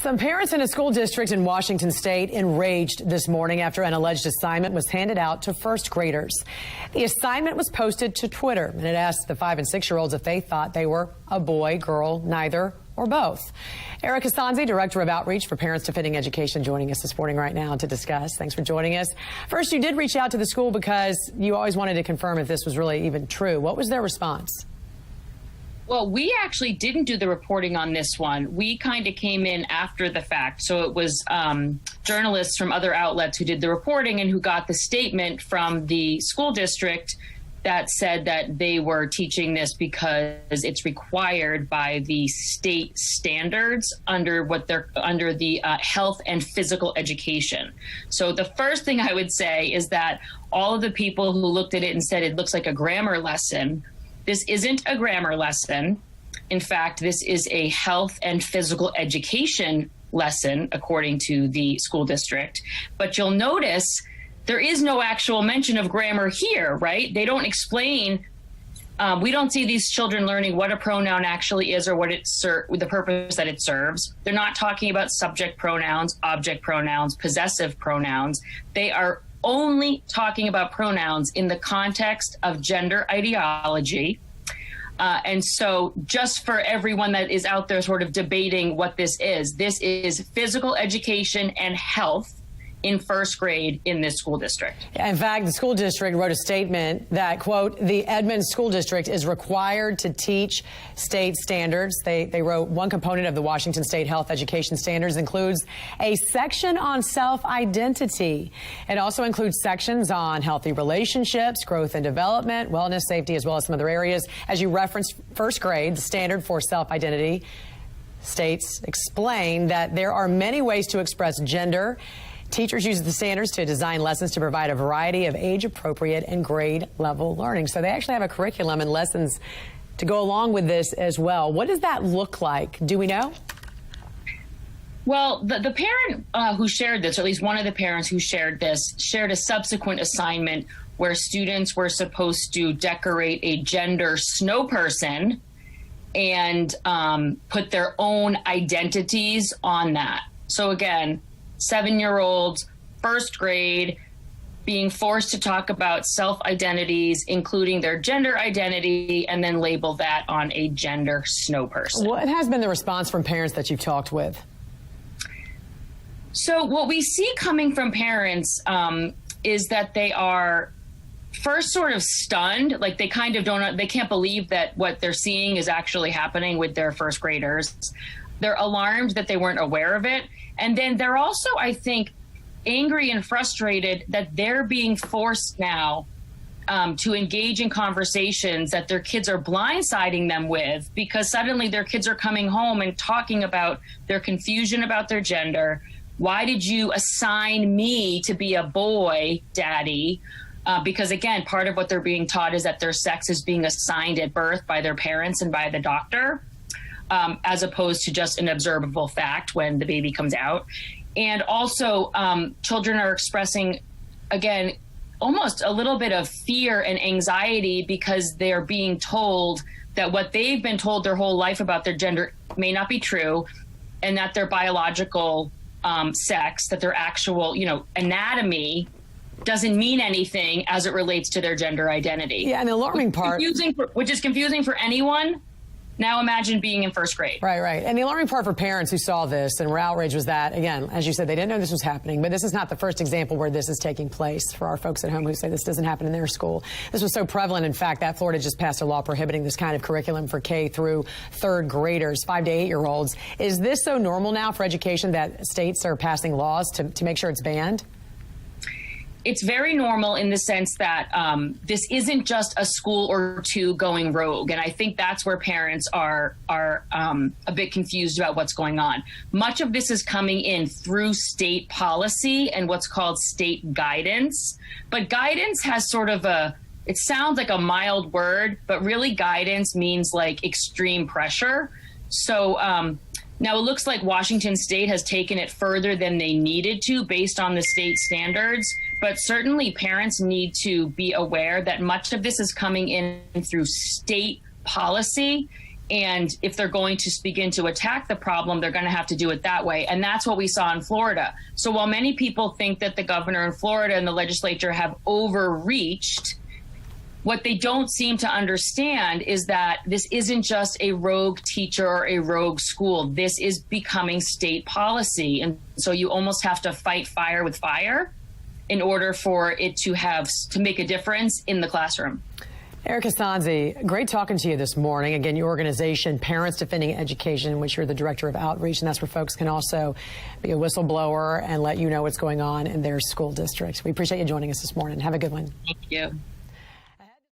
Some parents in a school district in Washington state enraged this morning after an alleged assignment was handed out to first graders. The assignment was posted to Twitter, and it asked the 5- and 6-year-olds if they thought they were a boy, girl, neither, or both. Erika Sanzi, Director of Outreach for Parents Defending Education, joining us this morning right now to discuss. Thanks for joining us. First, you did reach out to the school because you always wanted to confirm if this was really even true. What was their response? Well, we actually didn't do the reporting on this one. We kind of came in after the fact. So it was journalists from other outlets who did the reporting and who got the statement from the school district that said that they were teaching this because it's required by the state standards under the health and physical education. So the first thing I would say is that all of the people who looked at it and said it looks like a grammar lesson, this isn't a grammar lesson. In fact, this is a health and physical education lesson, according to the school district. But you'll notice there is no actual mention of grammar here, right? They don't explain. We don't see these children learning what a pronoun actually is or what the purpose that it serves. They're not talking about subject pronouns, object pronouns, possessive pronouns. They are only talking about pronouns in the context of gender ideology. And so just for everyone that is out there sort of debating what this is physical education and health in first grade in this school district. In fact, the school district wrote a statement that, quote, the Edmonds School District is required to teach state standards. They wrote one component of the Washington State Health Education Standards includes a section on self-identity. It also includes sections on healthy relationships, growth and development, wellness, safety, as well as some other areas. As you referenced, first grade, the standard for self-identity states explain that there are many ways to express gender. Teachers use the standards to design lessons to provide a variety of age-appropriate and grade-level learning. So they actually have a curriculum and lessons to go along with this as well. What does that look like? Do we know? Well, the parent who shared this, or at least one of the parents who shared this, shared a subsequent assignment where students were supposed to decorate a gender snow person and put their own identities on that. So again, 7-year-olds, first grade, being forced to talk about self-identities, including their gender identity, and then label that on a gender snow person. What has been the response from parents that you've talked with? So what we see coming from parents is that they are first sort of stunned, like they kind of they can't believe that what they're seeing is actually happening with their first graders. They're alarmed that they weren't aware of it. And then they're also, I think, angry and frustrated that they're being forced now to engage in conversations that their kids are blindsiding them with, because suddenly their kids are coming home and talking about their confusion about their gender. Why did you assign me to be a boy, Daddy? Because again, part of what they're being taught is that their sex is being assigned at birth by their parents and by the doctor. As opposed to just an observable fact when the baby comes out. And also, children are expressing, again, almost a little bit of fear and anxiety because they're being told that what they've been told their whole life about their gender may not be true, and that their biological sex, that their actual, anatomy doesn't mean anything as it relates to their gender identity. Yeah, and the alarming part, which is confusing for anyone. Now imagine being in first grade. Right. And the alarming part for parents who saw this and were outraged was that, again, as you said, they didn't know this was happening, but this is not the first example where this is taking place for our folks at home who say this doesn't happen in their school. This was so prevalent, in fact, that Florida just passed a law prohibiting this kind of curriculum for K through third graders, 5 to 8-year-olds. Is this so normal now for education that states are passing laws to make sure it's banned? It's very normal in the sense that this isn't just a school or two going rogue. And I think that's where parents are a bit confused about what's going on. Much of this is coming in through state policy and what's called state guidance. But guidance has sort of it sounds like a mild word, but really guidance means like extreme pressure. So now it looks like Washington State has taken it further than they needed to based on the state standards. But certainly parents need to be aware that much of this is coming in through state policy And if they're going to begin to attack the problem, they're going to have to do it that way. And that's what we saw in Florida. So while many people think that the governor in Florida and the legislature have overreached, what they don't seem to understand is that this isn't just a rogue teacher or a rogue school. This is becoming state policy. And so you almost have to fight fire with fire in order for it to make a difference in the classroom. Erika Sanzi, great talking to you this morning. Again, your organization, Parents Defending Education, in which you're the director of outreach, and that's where folks can also be a whistleblower and let you know what's going on in their school district. We appreciate you joining us this morning. Have a good one. Thank you.